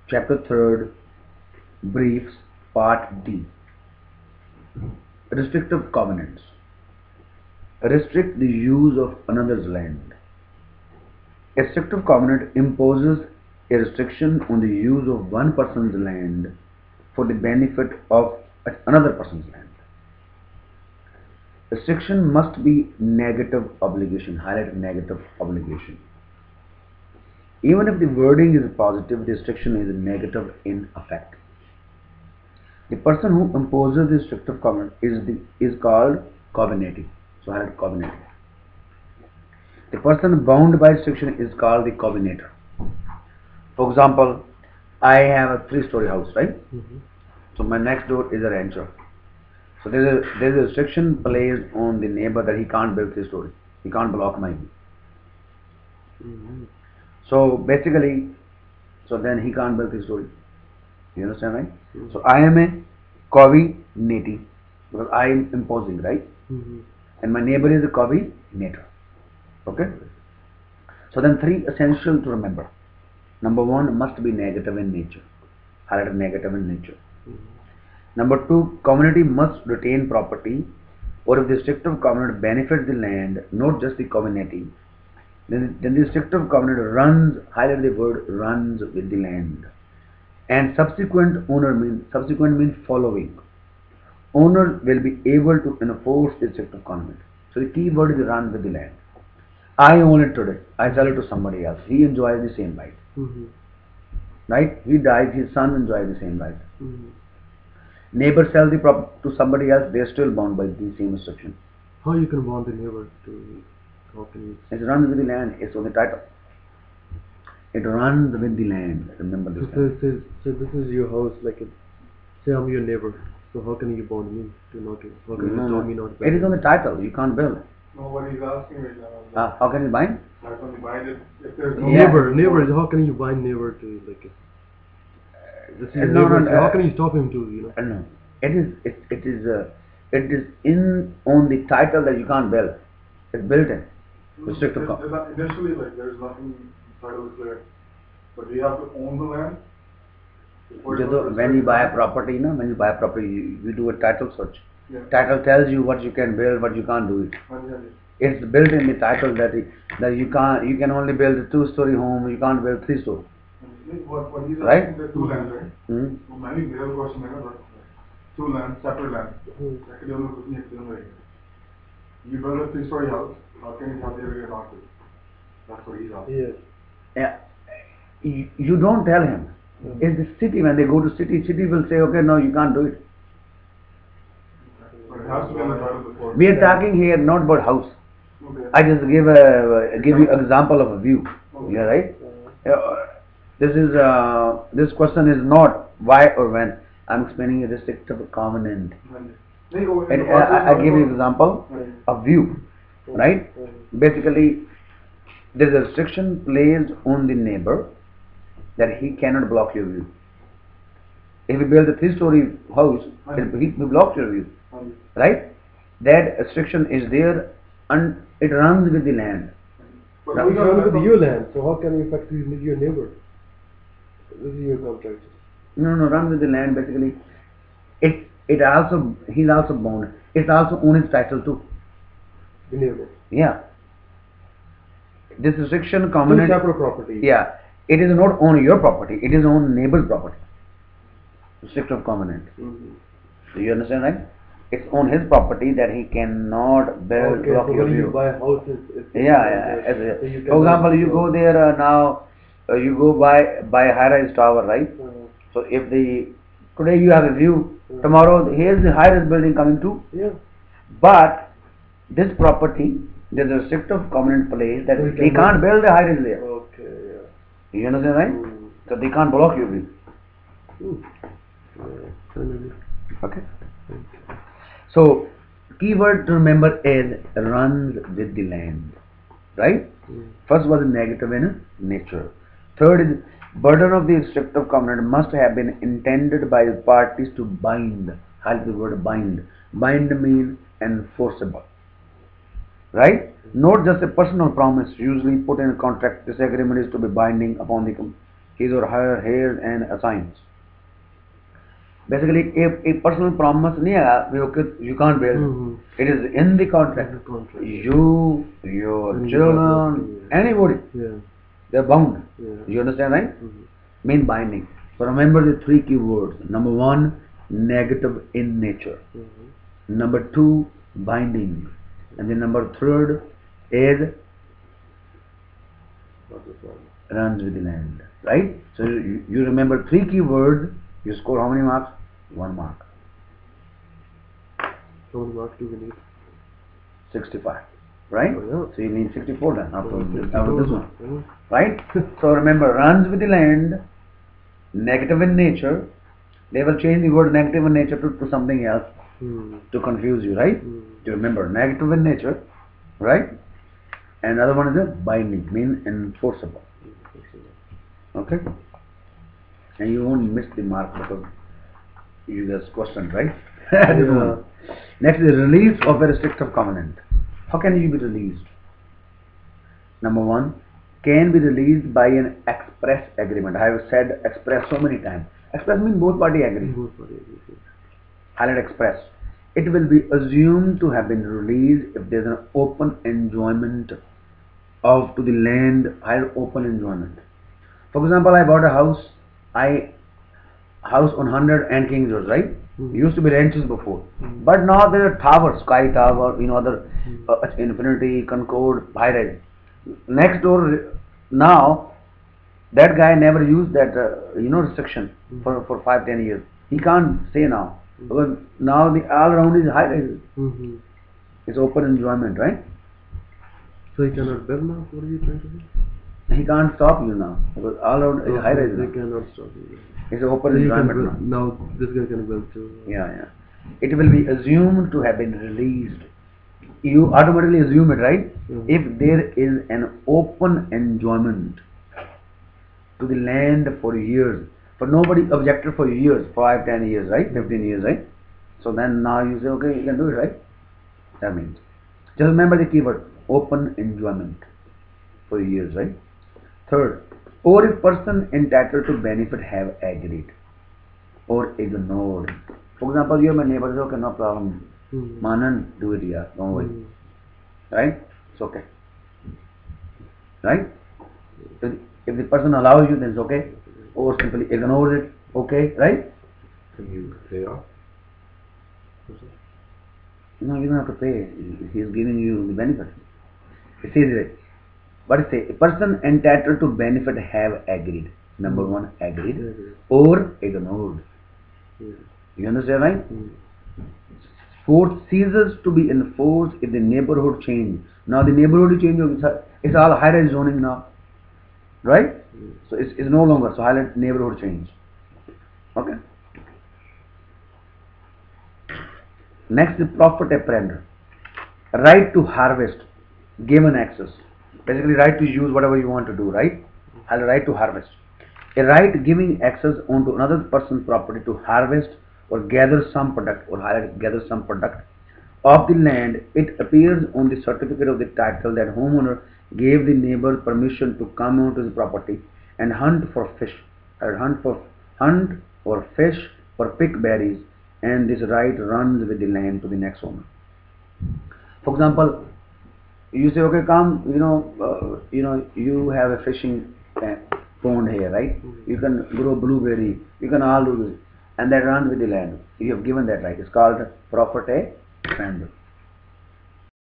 Chapter 3rd, Briefs, Part D. Restrictive covenants. Restrict the use of another's land. A restrictive covenant imposes a restriction on the use of one person's land for the benefit of another person's land. Restriction must be negative obligation. Highlight negative obligation. Even if the wording is positive, the restriction is negative in effect. The person who imposes the restrictive covenant is called covenanting. So highlight covenanting. The person bound by restriction is called the covenanter. For example, I have a 3-story house, right? So my next door is a rancher. So there is a restriction placed on the neighbor that he can't build 3-story. He can't block my view. So basically, then he can't build 3-story. You understand, right? So I am a covenanting because I am imposing, right? And my neighbor is a covenanter. Okay? So then 3 essential to remember. Number 1 must be negative in nature. Highlight negative in nature. Number 2, community must retain property, or if the restrictive covenant benefits the land, not just the covenanting, then the restrictive covenant runs, highlight the word runs with the land. And subsequent means following. Owner will be able to enforce the restrictive covenant. So the key word is run with the land. I own it today. I sell it to somebody else. He enjoys the same right. Right? He dies, his son enjoys the same right. Neighbor sells the property to somebody else, they are still bound by the same restriction. How you can bond the neighbor to? How can you? It runs with the land. It's on the title. It runs with the land. Remember this. So this is your house, like say I'm your neighbor. So how can you bond me to not to? How can you tell me not to? It is on the title. You can't build. No, what he's asking right now. How can you bind? How can you bind it if there's no neighbor? How can you bind neighbor to like? This is neighbor, how can you stop him to No, it is in on the title that you can't build. It's built in. Restrictive covenant. Initially, like there's nothing title is clear, but you have to own the land. When you buy a property, you do a title search. Yeah. Title tells you what you can build, what you can't do it. It's built in the title that you can only build a 2-story home, you can't build 3-story. What he's Right? asking, the 2 lands, right? So many real question है 2 lands, separate lands. You build a 3-story house, how can you have the area not to? That's what he's asking. Yeah. You don't tell him. It's the city. When they go to city will say, okay, no, you can't do it. But it has to be on the title before. We are talking here not about house. Okay. I just give you example of a view. Okay. Yeah, right? This question is not why or when. I'm explaining a restrictive covenant. And I give you example of view, right? Basically, there's a restriction placed on the neighbor that he cannot block your view. If you build a 3-story house, he blocks your view, right? That restriction is there and it runs with the land. But It's not with your land, so how can you affect your neighbor? This is your contract. No, run with the land. Basically, he's also bound. It's also on his title too. The neighbor. Yeah. This restriction covenant. Separate property. Yeah. It is not on your property. It is on neighbor's property. Restrictive covenant. So you understand, right? It's on his property that he cannot build. Okay, so when you buy a house, Yeah. For example, you go there now. You go buy a high-rise tower, right? So if today you have a view, tomorrow here's the high-rise building coming too. Yeah. But this property, there's a restrictive covenant place that they can't build a high-rise there. Okay, yeah. You understand, right? So they can't block your view. Okay. So keyword to remember is runs with the land, right? First was negative in nature. Third is burden of the restrictive covenant must have been intended by the parties to bind. Highlight the word bind. Bind means enforceable, right? Not just a personal promise usually put in a contract. This agreement is to be binding upon the his or her hairs and assigns. Basically, a personal promise नहीं है, you can't build. It is in the contract. You, your children, anybody, they are bound. You understand, right? Mean binding. So remember the three key words. Number one, negative in nature. Number two, binding. And then number third is runs with the land. Right? So you remember three key words. You score how many marks? 1 mark. How many marks do we need? 65. Right? Oh, yeah. So you need 64 then after this one. Yeah. Right? So remember, runs with the land, negative in nature. They will change the word negative in nature to something else to confuse you, right? You remember, negative in nature, right? And other one is a binding, mean enforceable. Okay? And you won't miss the mark because you just questioned, right? Yeah. Next is release of a restrictive covenant. How can you be released? Number one, can be released by an express agreement. I have said express so many times. Express means both parties agree. Highlight express. It will be assumed to have been released if there is an open enjoyment of to the land, higher open enjoyment. For example, I bought a house. House on 100 and Kings Road, right? Used to be ranches before, but now there are towers, Sky Tower, other Infinity, Concord, high rise. Next door, now that guy never used that restriction for 5-10 years. He can't say now because now the all around is high rises. It's open enjoyment, right? So he cannot build now? What are you trying to do? He can't stop you now because all around is high rises. They cannot stop you. It's open So enjoyment now. now this guy can build too. Yeah. It will be assumed to have been released. You automatically assume it, right? If there is an open enjoyment to the land for years, but nobody objected for years, 5-10 years, right? 15 years, right? So then now you say, okay, you can do it, right? That means, just remember the keyword, open enjoyment for years, right? Third, or if person entitled to benefit have agreed or ignored. For example, you are my neighbor, okay, no problem. Manan, do it here, don't worry. Right? It's okay. Right? If the person allows you, then it's okay. Or simply ignores it, okay, right? Can you pay off? No, you don't have to pay. He is giving you the benefit. It says it. But it says, a person entitled to benefit have agreed. Number one, agreed. Or ignored. You understand, right? Fourth, ceases to be enforced if the neighborhood change. Now the neighborhood change, it's all high-rise zoning now. Right? So it's no longer, so highlight neighborhood change. Okay? Next is profit apprender. Right to harvest, given access. Basically right to use whatever you want to do, right? Highlight right to harvest. A right giving access onto another person's property to harvest or gather some product, or highlight gather some product of the land. It appears on the certificate of the title that homeowner gave the neighbor permission to come onto his property and hunt for fish, or hunt or fish or pick berries, and this right runs with the land to the next owner. For example, you say, okay, come, you have a fishing pond here, right? You can grow blueberry, you can all do this, and that runs with the land. You have given that right. It's called profit apprender.